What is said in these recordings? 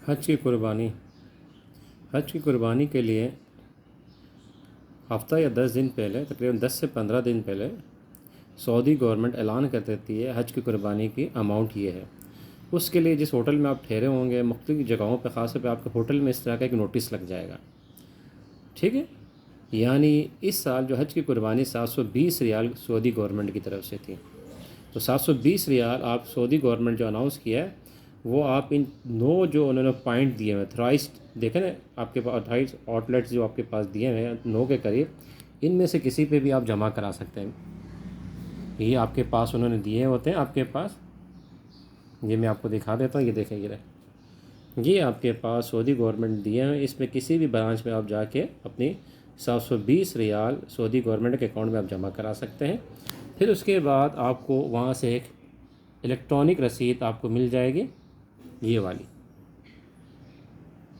हज की कुर्बानी। हज की कुर्बानी के लिए हफ़्ता या 10 दिन पहले, तकरीबन 10 से 15 दिन पहले सऊदी गवर्नमेंट ऐलान कर देती है हज की कुर्बानी की अमाउंट ये है। उसके लिए जिस होटल में आप ठहरे होंगे, मुख्तलिफ़ जगहों पर ख़ास तौर पर आपके होटल में इस तरह का एक नोटिस लग जाएगा। ठीक है, यानी इस साल जो हज की कुर्बानी 720 रियाल सऊदी गवर्नमेंट की तरफ से थी, तो 720 रियाल आप सऊदी गवर्नमेंट जो अनाउंस किया है वो आप इन 9 जो उन्होंने पॉइंट दिए हुए थ्राइस्ट देखें ना, आपके पास थ्राइस्ट आउटलेट्स जो आपके पास दिए हुए हैं 9 के करीब, इनमें से किसी पे भी आप जमा करा सकते हैं। ये आपके पास उन्होंने दिए होते हैं आपके पास, ये मैं आपको दिखा देता हूँ। ये देखें, ये आपके पास सऊदी गवर्नमेंट दिए हैं। इसमें किसी भी ब्रांच में आप जाके अपनी 720 रियाल सऊदी गवर्नमेंट के अकाउंट में आप जमा करा सकते हैं। फिर उसके बाद आपको वहाँ से एक इलेक्ट्रॉनिक रसीद आपको मिल जाएगी, ये वाली,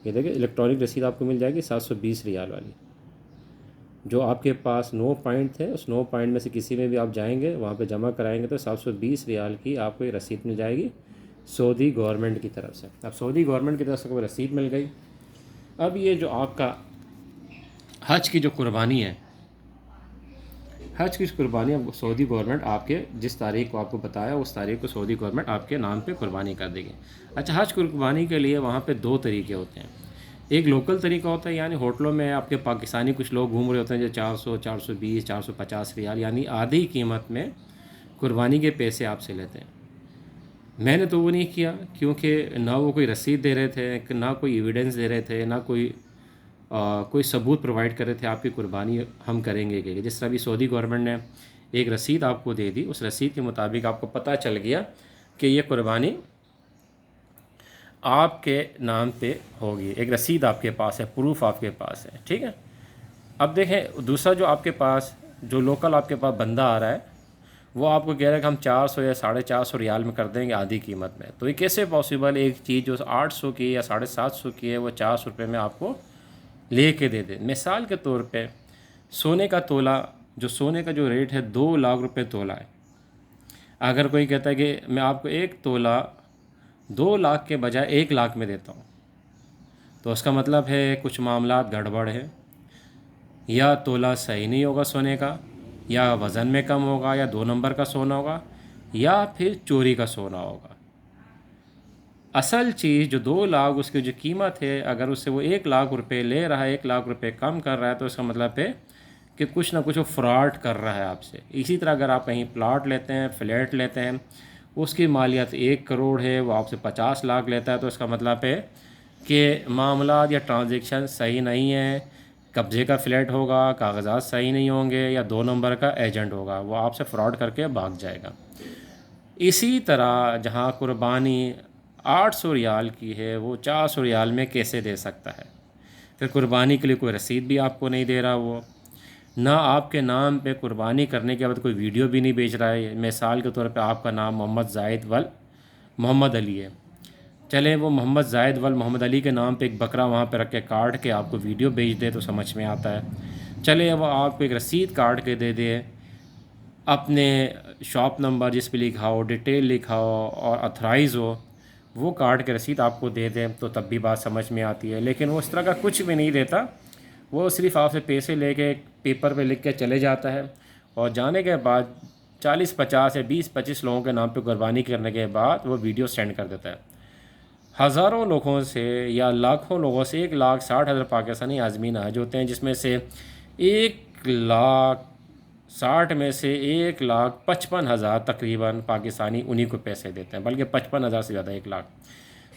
ये देखिए इलेक्ट्रॉनिक रसीद आपको मिल जाएगी 720 रियाल वाली। जो आपके पास 9 पॉइंट थे, उस 9 पॉइंट में से किसी में भी आप जाएंगे, वहाँ पे जमा कराएंगे तो 720 रियाल की आपको ये रसीद मिल जाएगी सऊदी गवर्नमेंट की तरफ से। अब सऊदी गवर्नमेंट की तरफ से कोई रसीद मिल गई। अब ये जो आपका हज की जो कुर्बानी है, हज की कुर्बानी अब सऊदी गवर्नमेंट आपके जिस तारीख को आपको बताया उस तारीख को सऊदी गवर्नमेंट आपके नाम पे कुर्बानी कर देगी। अच्छा, हज कुर्बानी के लिए वहाँ पे 2 तरीके होते हैं। एक लोकल तरीका होता है, यानी होटलों में आपके पाकिस्तानी कुछ लोग घूम रहे होते हैं जो 400, 420, 450 रियाल यानी आधी कीमत में कुर्बानी के पैसे आपसे लेते हैं। मैंने तो वो नहीं किया, क्योंकि ना वो कोई रसीद दे रहे थे, ना कोई एविडेंस दे रहे थे, ना कोई सबूत प्रोवाइड कर रहे थे आपकी कुर्बानी हम करेंगे कि जिस तरह भी सऊदी गवर्नमेंट ने एक रसीद आपको दे दी, उस रसीद के मुताबिक आपको पता चल गया कि ये कुर्बानी आपके नाम पे होगी। एक रसीद आपके पास है, प्रूफ आपके पास है। ठीक है, अब देखें दूसरा जो आपके पास जो लोकल आपके पास बंदा आ रहा है वो आपको कह रहा है कि हम 400 या 450 रियाल में कर देंगे आधी कीमत में। तो ये कैसे पॉसिबल, एक चीज़ जो 800 की या 750 की है वो 400 रुपये में आपको ले के दे दे। मिसाल के तौर पे सोने का तोला, जो सोने का जो रेट है 2 लाख रुपए तोला है। अगर कोई कहता है कि मैं आपको एक तोला 2 लाख के बजाय 1 लाख में देता हूँ, तो उसका मतलब है कुछ मामला गड़बड़ है, या तोला सही नहीं होगा सोने का, या वज़न में कम होगा, या 2 नंबर का सोना होगा, या फिर चोरी का सोना होगा। असल चीज़ जो 2 लाख उसकी जो कीमत है, अगर उससे वो 1 लाख रुपए ले रहा है, 1 लाख रुपए कम कर रहा है, तो इसका मतलब है कि कुछ ना कुछ वो फ्रॉड कर रहा है आपसे। इसी तरह अगर आप कहीं प्लाट लेते हैं, फ्लैट लेते हैं, उसकी मालियत 1 करोड़ है, वो आपसे 50 लाख लेता है, तो इसका मतलब है कि मामला या ट्रांजेक्शन सही नहीं है। कब्ज़े का फ्लैट होगा, कागजात सही नहीं होंगे, या 2 नंबर का एजेंट होगा, वो आपसे फ्रॉड करके भाग जाएगा। इसी तरह जहाँ कुर्बानी 800 रियाल की है वो 400 रियाल में कैसे दे सकता है? फिर कुर्बानी के लिए कोई रसीद भी आपको नहीं दे रहा, वो ना आपके नाम पे कुर्बानी करने के बाद कोई वीडियो भी नहीं भेज रहा है। मिसाल के तौर पे आपका नाम मोहम्मद जायद वल मोहम्मद अली है, चले वो मोहम्मद जायद वल मोहम्मद अली के नाम पे एक बकरा वहाँ पे रख के काट के आपको वीडियो भेज दे तो समझ में आता है। चले वो आपको एक रसीद काट के दे दे, अपने शॉप नंबर जिस पे लिखा हो, डिटेल लिखा हो और अथराइज़ हो, वो कार्ड की रसीद आपको दे दें तो तब भी बात समझ में आती है। लेकिन वो इस तरह का कुछ भी नहीं देता, वो सिर्फ़ आपसे पैसे लेके पेपर पे लिख के चले जाता है, और जाने के बाद 40-50 या 20-25 लोगों के नाम पे कुर्बानी करने के बाद वो वीडियो सेंड कर देता है। हज़ारों लोगों से या लाखों लोगों से 1,60,000 पाकिस्तानी आज़मीन हज होते हैं, जिसमें से 1,60,000 में से 1,55,000 तकरीबन पाकिस्तानी उन्हीं को पैसे देते हैं, बल्कि 55,000 से ज़्यादा, 1 लाख।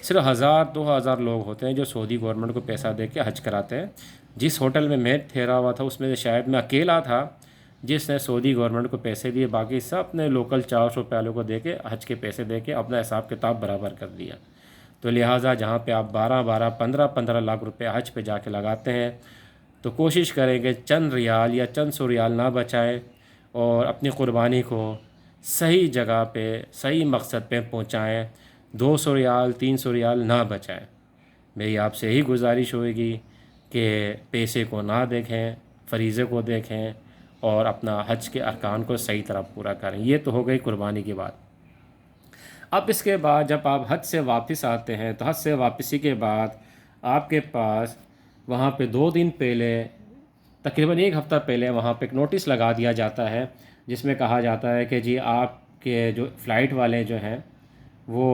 सिर्फ 1,000-2,000 लोग होते हैं जो सऊदी गवर्नमेंट को पैसा दे के हज कराते हैं। जिस होटल में मैं ठहरा हुआ था उसमें से शायद मैं अकेला था जिसने सऊदी गवर्नमेंट को पैसे दिए, बाकी सब अपने लोकल 400 वालों को दे के हज के पैसे दे के अपना हिसाब किताब बराबर कर दिया। तो लिहाजा जहाँ पे आप 12-12, 15-15 लाख रुपए हज पे जाके लगाते हैं, तो कोशिश करें कि चंद रियाल या चंद सौ रियाल ना बचाएं और अपनी क़ुरबानी को सही जगह पे सही मकसद पे पहुँचाएँ। 200 रियाल 300 रियाल ना बचाएं। मेरी आपसे यही गुजारिश होगी कि पैसे को ना देखें, फरीज़े को देखें और अपना हज के अरकान को सही तरह पूरा करें। ये तो हो गई कुर्बानी की बात। अब इसके बाद जब आप हज से वापस आते हैं तो हज से वापसी के बाद आपके पास वहाँ पे 2 दिन पहले, तकरीबन 1 हफ़्ता पहले वहाँ पे एक नोटिस लगा दिया जाता है, जिसमें कहा जाता है कि जी आपके जो फ़्लाइट वाले जो हैं वो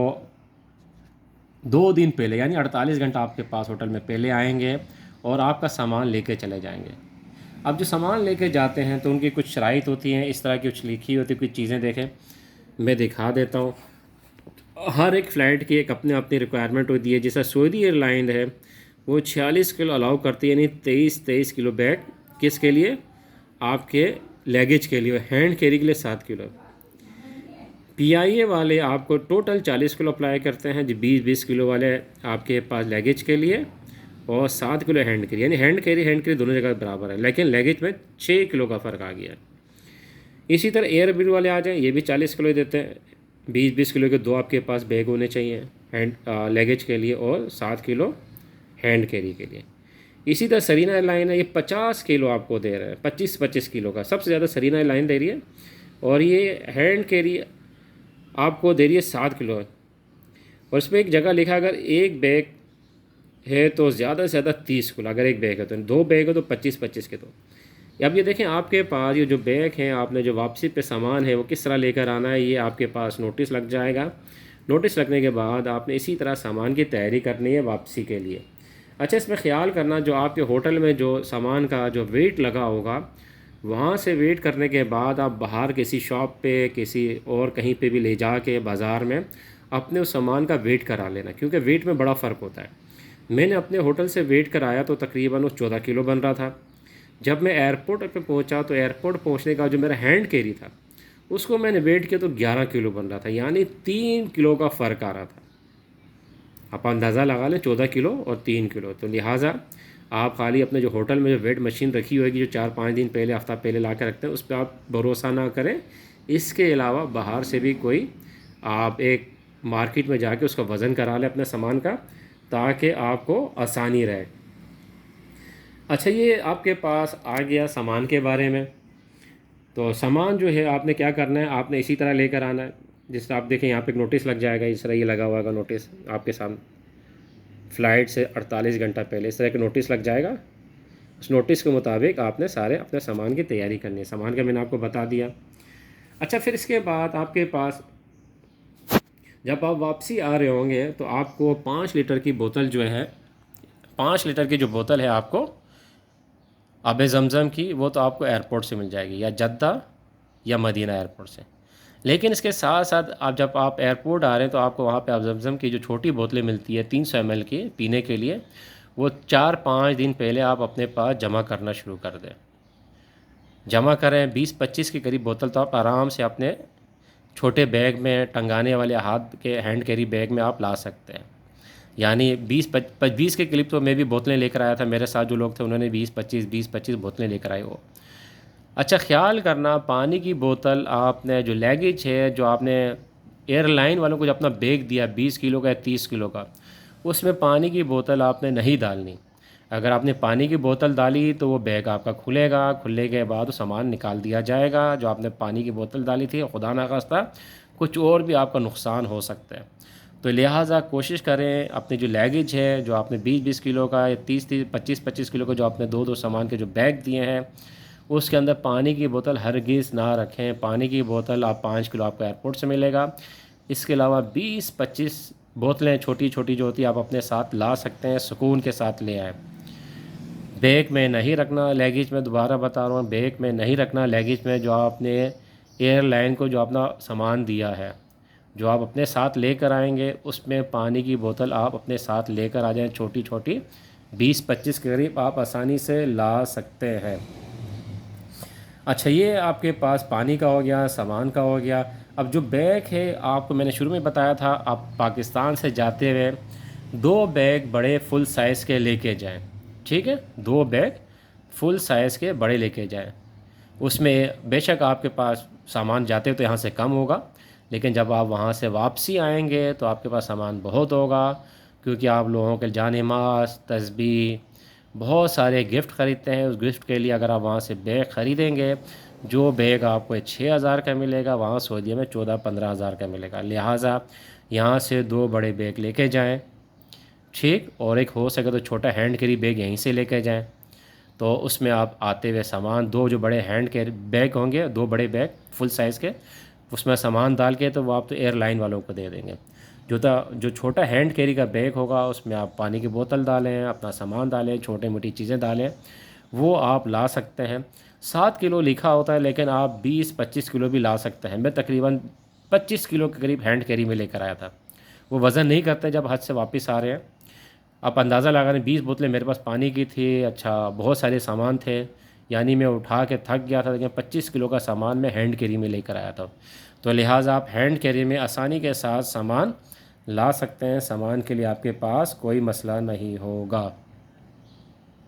2 दिन पहले यानी 48 घंटा आपके पास होटल में पहले आएंगे और आपका सामान लेके चले जाएंगे। अब जो सामान लेके जाते हैं तो उनकी कुछ शराइत होती हैं, इस तरह की कुछ लिखी होती कुछ चीज़ें। देखें, मैं दिखा देता हूँ। हर एक फ़्लाइट की एक अपने अपनी रिक्वायरमेंट होती है। जैसा सऊदी एयरलाइन है वो 46 किलो अलाउ करती है, यानी 23 किलो बैग किसके लिए, आपके लगेज के लिए, हैंड कैरी के लिए 7 किलो। पीआईए वाले आपको टोटल 40 किलो अप्लाई करते हैं जी, 20 किलो वाले आपके पास लगेज के लिए और 7 किलो हैंड कैरी, यानी हैंड कैरी दोनों जगह बराबर है, लेकिन लगेज में 6 किलो का फ़र्क आ गया है। इसी तरह एयर बिल वाले आ जाएं, ये भी 40 किलो देते हैं। 20 किलो के 2 आपके पास बैग होने चाहिए हैंड लगेज के लिए और 7 किलो हैंड कैरी के लिए। इसी तरह सरीना एयरलाइन है, ये 50 किलो आपको दे रहा है, 25 किलो का सबसे ज़्यादा सरीना एयरलाइन दे रही है, और ये हैंड कैरी आपको दे रही है 7 किलो है। और इसमें एक जगह लिखा अगर एक बैग है तो ज़्यादा से ज़्यादा 30 किलो, अगर एक बैग है तो 2 बैग है तो 25 के। तो अब ये देखें आपके पास ये जो बैग हैं, आपने जो वापसी पे सामान है वो किस तरह लेकर आना है, ये आपके पास नोटिस लग जाएगा। नोटिस लगने के बाद आपने इसी तरह सामान की तैयारी करनी है वापसी के लिए। अच्छा, इसमें ख्याल करना जो आपके होटल में जो सामान का जो वेट लगा होगा, वहाँ से वेट करने के बाद आप बाहर किसी शॉप पे किसी और कहीं पे भी ले जा के बाज़ार में अपने उस सामान का वेट करा लेना, क्योंकि वेट में बड़ा फ़र्क होता है। मैंने अपने होटल से वेट कराया तो तकरीबन वो 14 किलो बन रहा था। जब मैं एयरपोर्ट पे पहुंचा तो एयरपोर्ट पहुंचने का जो मेरा हैंड कैरी था उसको मैंने वेट किया तो 11 किलो बन रहा था, यानी 3 किलो का फ़र्क आ रहा था। आप अंदाज़ा लगा लें, 14 किलो और 3 किलो। तो लिहाजा आप खाली अपने जो होटल में जो वेट मशीन रखी होगी, जो 4-5 दिन पहले, हफ्ता पहले ला के रखते हैं, उस पर आप भरोसा ना करें। इसके अलावा बाहर से भी कोई आप एक मार्केट में जाके उसका वज़न करा लें अपने सामान का, ताकि आपको आसानी रहे। अच्छा, ये आपके पास आ गया सामान के बारे में। तो सामान जो है आपने क्या करना है, आपने इसी तरह लेकर आना है। जिस तरह आप देखें यहाँ पे एक नोटिस लग जाएगा, इस तरह ये लगा हुआ है नोटिस आपके सामने, फ़्लाइट से 48 घंटा पहले इस तरह का नोटिस लग जाएगा। उस नोटिस के मुताबिक आपने सारे अपने सामान की तैयारी करनी है। सामान का मैंने आपको बता दिया। अच्छा, फिर इसके बाद आपके पास जब आप वापसी आ रहे होंगे तो आपको 5 लीटर की बोतल जो है, 5 लीटर की जो बोतल है आपको आब ज़मज़म की, वो तो आपको एयरपोर्ट से मिल जाएगी, या जद्दा या मदीना एयरपोर्ट से। लेकिन इसके साथ साथ आप जब आप एयरपोर्ट आ रहे हैं तो आपको वहाँ पे आब ज़मज़म की जो छोटी बोतलें मिलती है 300 ml की पीने के लिए, वो 4-5 दिन पहले आप अपने पास जमा करना शुरू कर दें। जमा करें 20-25 के करीब बोतल, तो आप आराम से अपने छोटे बैग में टंगाने वाले हाथ के हैंड कैरी बैग में आप ला सकते हैं। यानी 20 के करीब तो मैं भी बोतलें लेकर आया था, मेरे साथ जो लोग थे उन्होंने 20-25 बोतलें लेकर आए वो। अच्छा, ख्याल करना पानी की बोतल, आपने जो लगेज है, जो आपने एयरलाइन वालों को जो अपना बैग दिया 20 किलो का या 30 किलो का, उसमें पानी की बोतल आपने नहीं डालनी। अगर आपने पानी की बोतल डाली तो वो बैग आपका खुलेगा, खुलने के बाद वो सामान निकाल दिया जाएगा जो आपने पानी की बोतल डाली थी। खुदा ना खास्ता कुछ और भी आपका नुकसान हो सकता है। तो लिहाजा कोशिश करें अपनी जो लगेज है, जो आपने 20-20 किलो का या 30-30 25-25 किलो का जो आपने दो सामान के जो बैग दिए हैं, उसके अंदर पानी की बोतल हरगिज़ ना रखें। पानी की बोतल आप 5 किलो आपको एयरपोर्ट से मिलेगा। इसके अलावा 20-25 बोतलें छोटी छोटी जो होती है आप अपने साथ ला सकते हैं, सुकून के साथ ले आएँ। बैग में नहीं रखना, लगेज में, दोबारा बता रहा हूँ, बैग में नहीं रखना। लगेज में जो आपने एयरलाइन को जो अपना सामान दिया है, जो आप अपने साथ लेकर आएंगे, उसमें पानी की बोतल आप अपने साथ लेकर आ जाएं। छोटी छोटी 20-25 के करीब आप आसानी से ला सकते हैं। अच्छा, ये आपके पास पानी का हो गया, सामान का हो गया। अब जो बैग है, आपको मैंने शुरू में बताया था, आप पाकिस्तान से जाते हुए 2 बैग बड़े फुल साइज़ के लेके जाएं। ठीक है, 2 बैग फुल साइज़ के बड़े लेके जाएं। उसमें बेशक आपके पास सामान जाते तो यहाँ से कम होगा, लेकिन जब आप वहाँ से वापसी आएंगे तो आपके पास सामान बहुत होगा, क्योंकि आप लोगों के जान-ए-मास, तस्बीह, बहुत सारे गिफ्ट ख़रीदते हैं। उस गिफ्ट के लिए अगर आप वहाँ से बैग ख़रीदेंगे जो बैग आपको 6,000 का मिलेगा वहाँ सऊदीया में 14-15 हज़ार का मिलेगा। लिहाजा यहाँ से 2 बड़े बैग लेके जाएं, ठीक, और एक हो सके तो छोटा हैंड कैरी बैग यहीं से लेके जाएं। तो उसमें आप आते हुए सामान, 2 जो बड़े हैंड कैरी बैग होंगे, 2 बड़े बैग फुल साइज़ के, उसमें सामान डाल के तो वो आप तो एयरलाइन वालों को दे देंगे। जो छोटा हैंड कैरी का बैग होगा उसमें आप पानी की बोतल डालें, अपना सामान डालें, छोटी मोटी चीज़ें डालें, वो आप ला सकते हैं। 7 किलो लिखा होता है लेकिन आप 20-25 किलो भी ला सकते हैं। मैं तकरीबन 25 किलो के करीब हैंड कैरी में लेकर आया था। वो वज़न नहीं करते जब हज से वापस आ रहे हैं। आप अंदाज़ा लगा लें, 20 बोतलें मेरे पास पानी की थी, अच्छा बहुत सारे सामान थे, यानी मैं उठा के थक गया था, लेकिन 25 किलो का सामान मैं हैंड कैरी में लेकर आया था। तो लिहाजा आप हैंड कैरी में आसानी के साथ सामान ला सकते हैं, सामान के लिए आपके पास कोई मसला नहीं होगा।